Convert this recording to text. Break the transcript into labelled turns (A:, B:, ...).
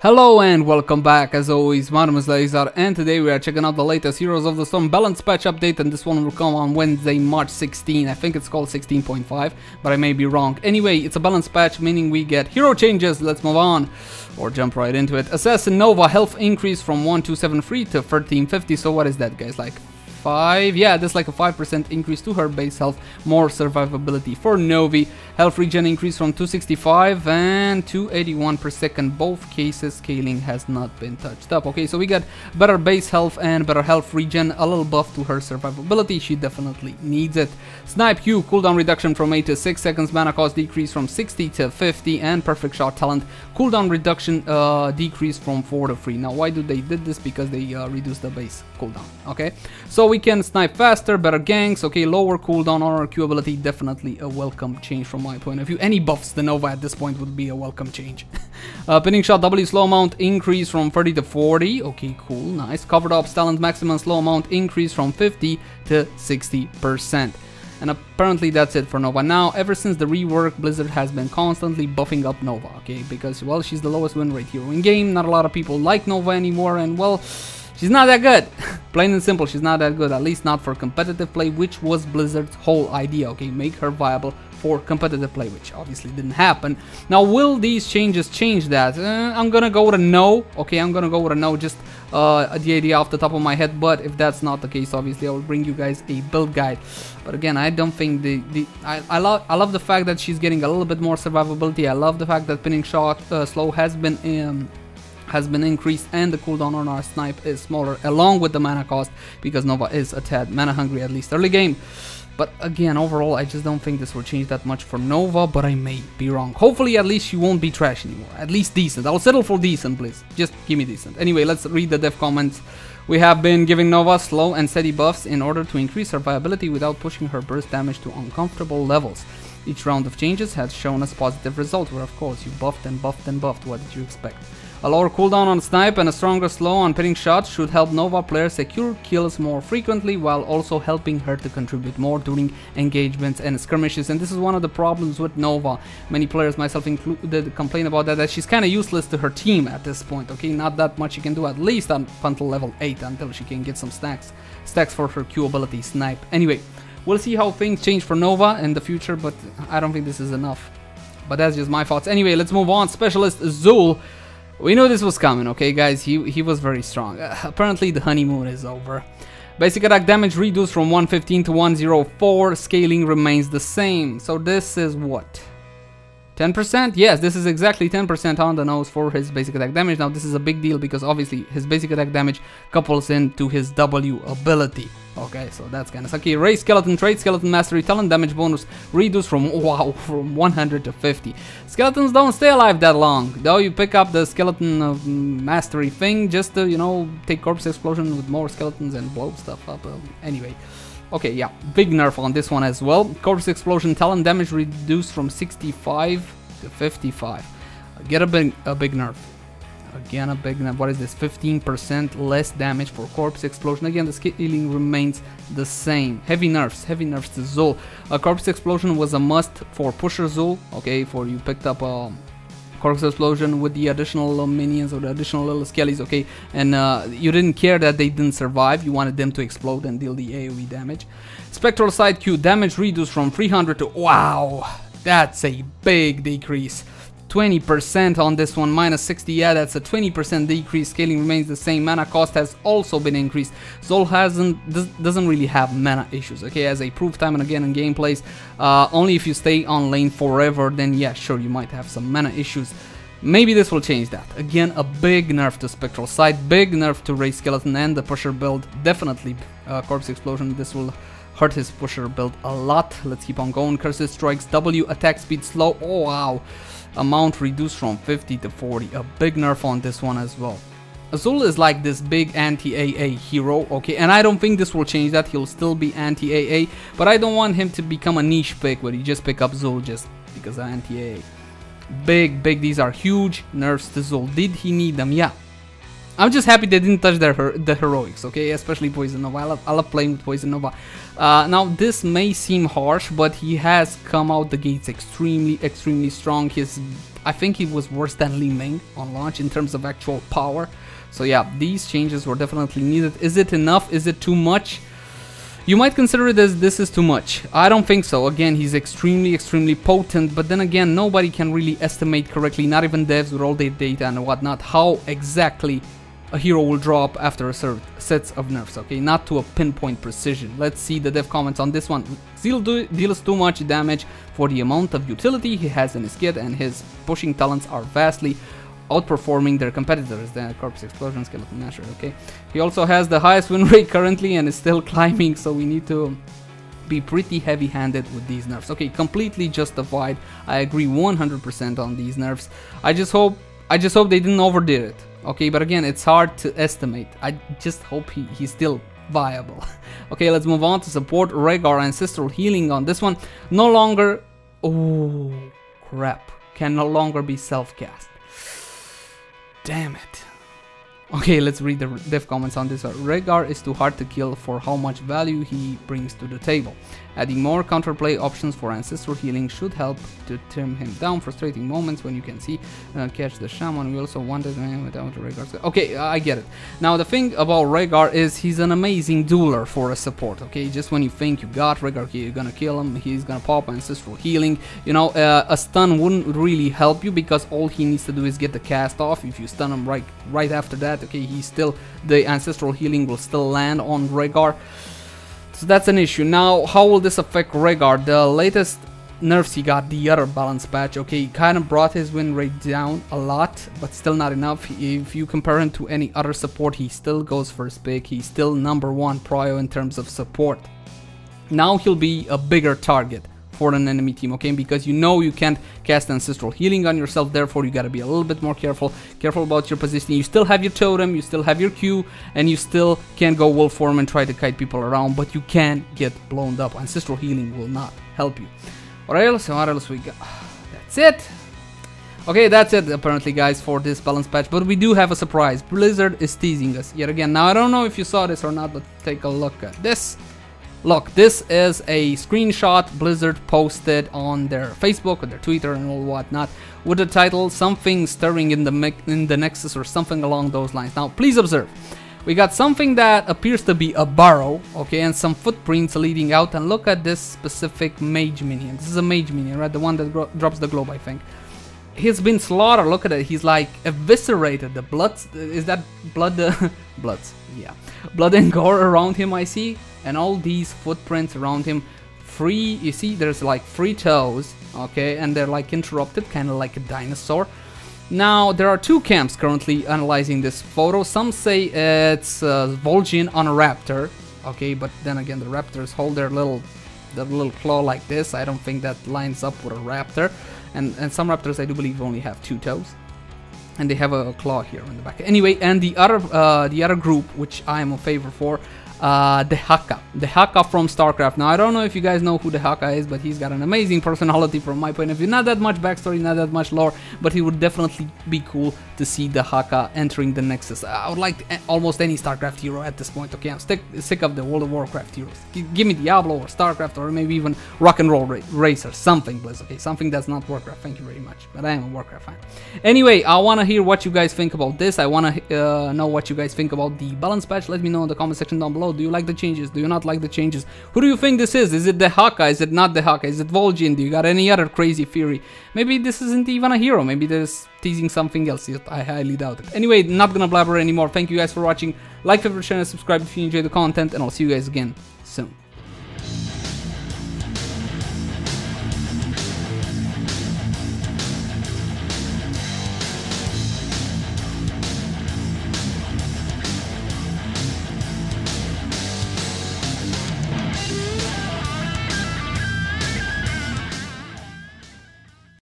A: Hello and welcome back. As always, my name is Leyzar, and today we are checking out the latest Heroes of the Storm balance patch update, and this one will come on Wednesday, March 16. I think it's called 16.5, but I may be wrong. Anyway, it's a balance patch, meaning we get hero changes. Let's move on, or jump right into it. Assassin Nova health increase from 1273 to 1350. So what is that, guys? Like 5? Yeah, that's like a 5% increase to her base health, more survivability for Novi. Health regen increase from 265 and 281 per second. Both cases scaling has not been touched up. Okay, so we got better base health and better health regen, a little buff to her survivability. She definitely needs it. Snipe Q cooldown reduction from 8 to 6 seconds, mana cost decrease from 60 to 50, and perfect shot talent cooldown reduction decrease from 4 to 3. Now, why do they did this? Because they reduced the base cooldown. Okay, so we can snipe faster, better ganks. Okay, lower cooldown on our Q ability, definitely a welcome change from my point of view. Any buffs the Nova at this point would be a welcome change. Pinning shot W slow mount increase from 30 to 40. Okay, cool, nice. Covered ops talent maximum slow mount increase from 50 to 60%. And apparently that's it for Nova. Now, ever since the rework, Blizzard has been constantly buffing up Nova, okay? Because, well, she's the lowest win rate hero in game. Not a lot of people like Nova anymore, and, well, she's not that good. Plain and simple, she's not that good. At least not for competitive play, which was Blizzard's whole idea, okay? Make her viable for competitive play, which obviously didn't happen. Now, will these changes change that? I'm gonna go with a no. Okay, I'm gonna go with a no, just the idea off the top of my head. But if that's not the case, obviously I will bring you guys a build guide. But again, I don't think I love the fact that she's getting a little bit more survivability. I love the fact that pinning shot slow has been increased, and the cooldown on our snipe is smaller, along with the mana cost, because Nova is a tad mana hungry, at least early game. But again, overall, I just don't think this will change that much for Nova, but I may be wrong. Hopefully, at least she won't be trash anymore. At least decent. I'll settle for decent, please. Just give me decent. Anyway, let's read the dev comments. We have been giving Nova slow and steady buffs in order to increase her viability without pushing her burst damage to uncomfortable levels. Each round of changes has shown us positive results, where of course you buffed and buffed and buffed. What did you expect? A lower cooldown on snipe and a stronger slow on pinning shots should help Nova players secure kills more frequently, while also helping her to contribute more during engagements and skirmishes. And this is one of the problems with Nova. Many players, myself included, complain about that she's kind of useless to her team at this point. Okay, not that much she can do, at least until level 8, until she can get some stacks for her Q ability snipe. Anyway, we'll see how things change for Nova in the future, but I don't think this is enough. But that's just my thoughts. Anyway, let's move on. Specialist Xul. We knew this was coming, okay, guys? He was very strong. Apparently, the honeymoon is over. Basic attack damage reduced from 115 to 104. Scaling remains the same. So this is what? 10%? Yes, this is exactly 10% on the nose for his basic attack damage. Now, this is a big deal because obviously his basic attack damage couples into his W ability. Okay, so that's kind of sucky. Ray skeleton trait, skeleton mastery talent damage bonus reduced from 100 to 50. Skeletons don't stay alive that long, though. You pick up the skeleton mastery thing just to, you know, take corpse explosion with more skeletons and blow stuff up. Anyway. Okay, yeah, big nerf on this one as well. Corpse explosion talent damage reduced from 65 to 55. Get a big nerf. Again, a big nerf. What is this? 15% less damage for corpse explosion. Again, the scaling remains the same. Heavy nerfs to Xul. Corpse explosion was a must for pusher Xul. Okay, for you picked up corpse explosion with the additional minions or the additional little skellies, okay, and you didn't care that they didn't survive. You wanted them to explode and deal the AoE damage. Spectral side Q damage reduced from 300 to, wow, that's a big decrease. 20% on this one, minus 60, yeah, that's a 20% decrease. Scaling remains the same. Mana cost has also been increased. Xul doesn't really have mana issues, okay, as I proved time and again in gameplays. Only if you stay on lane forever, then yeah, sure, you might have some mana issues. Maybe this will change that. Again, a big nerf to Spectral Sight, big nerf to Ray Skeleton and the pusher build. Definitely Corpse Explosion, this will hurt his pusher build a lot. Let's keep on going. Curses Strikes, W attack speed slow, oh wow. Amount reduced from 50 to 40. A big nerf on this one as well. Xul is like this big anti-AA hero, okay, and I don't think this will change that. He'll still be anti-AA, but I don't want him to become a niche pick where you just pick up Xul just because of anti-AA. Big, these are huge nerfs to Xul. Did he need them? Yeah. I'm just happy they didn't touch the heroics, okay, especially Poison Nova. I love playing with Poison Nova. Now, this may seem harsh, but he has come out the gates extremely strong. His I think he was worse than Li Ming on launch in terms of actual power. So yeah, these changes were definitely needed. Is it enough? Is it too much? You might consider it as this is too much. I don't think so. Again, he's extremely potent, but then again, nobody can really estimate correctly, not even devs with all their data and whatnot, how exactly a hero will drop after a certain sets of nerfs, okay? Not to a pinpoint precision. Let's see the dev comments on this one. Xul deals too much damage for the amount of utility he has in his kit, and his pushing talents are vastly outperforming their competitors. The Corpse Explosion, Skeleton Masher, okay? He also has the highest win rate currently and is still climbing, so we need to be pretty heavy-handed with these nerfs. Okay, completely justified. I agree 100% on these nerfs. I just hope they didn't overdid it. Okay, but again, it's hard to estimate. I just hope he's still viable. Okay, let's move on to support. Rehgar Ancestral Healing on this one. No longer... Oh, crap. Can no longer be self-cast. Damn it. Okay, let's read the dev comments on this. Rehgar is too hard to kill for how much value he brings to the table. Adding more counterplay options for ancestral healing should help to trim him down frustrating moments when you can see catch the shaman. We also wanted him without Rehgar. Okay, I get it. Now the thing about Rehgar is he's an amazing dueler for a support. Okay, just when you think you got Rehgar, you're gonna kill him, he's gonna pop ancestral healing. You know, a stun wouldn't really help you because all he needs to do is get the cast off. If you stun him right after that, okay, the ancestral healing will still land on Rehgar. So that's an issue. Now, how will this affect Rehgar? The latest nerfs he got, the other balance patch, okay, kind of brought his win rate down a lot, but still not enough. If you compare him to any other support, he still goes first pick. He's still #1 prio in terms of support. Now he'll be a bigger target for an enemy team, okay, because you know you can't cast ancestral healing on yourself, therefore you gotta be a little bit more careful about your positioning. You still have your totem, you still have your Q, and you still can go wolf form and try to kite people around, but you can get blown up. Ancestral healing will not help you. What else we got? That's it. Okay, that's it apparently, guys, for this balance patch, but we do have a surprise. Blizzard is teasing us yet again. Now I don't know if you saw this or not, but take a look at this. Look, this is a screenshot Blizzard posted on their Facebook or their Twitter and all whatnot with the title "Something Stirring in the Nexus" or something along those lines. Now, please observe. We got something that appears to be a burrow, okay, and some footprints leading out. And look at this specific mage minion. This is a mage minion, right? The one that drops the globe, I think. He's been slaughtered. Look at it. He's like eviscerated. The blood, is that blood? Bloods, yeah. Blood and gore around him, I see. And all these footprints around him, you see there's like 3 toes, okay, and they're like interrupted, kind of like a dinosaur. Now there are 2 camps currently analyzing this photo. Some say it's Vol'jin on a raptor, okay, but then again the raptors hold their little claw like this. I don't think that lines up with a raptor, and some raptors I do believe only have 2 toes. And they have a claw here on the back. Anyway, and the other group, which I am a favor for, Dehaka from StarCraft. Now I don't know if you guys know who Dehaka is, but he's got an amazing personality from my point of view. Not that much backstory, not that much lore, but he would definitely be cool to see Dehaka entering the Nexus. I would like almost any StarCraft hero at this point. Okay, I'm sick of the World of Warcraft heroes. Give me Diablo or StarCraft or maybe even Rock and Roll Racer, something, Blizz. Okay, something that's not Warcraft. Thank you very much, but I am a Warcraft fan. Anyway, I want to hear what you guys think about this. I want to know what you guys think about the balance patch. Let me know in the comment section down below. Do you like the changes? Do you not like the changes? Who do you think this is? Is it Dehaka? Is it not Dehaka? Is it Vol'jin? Do you got any other crazy theory? Maybe this isn't even a hero. Maybe there's teasing something else. I highly doubt it. Anyway, not gonna blabber anymore. Thank you guys for watching. Like, favorite, share, and subscribe if you enjoy the content, and I'll see you guys again soon.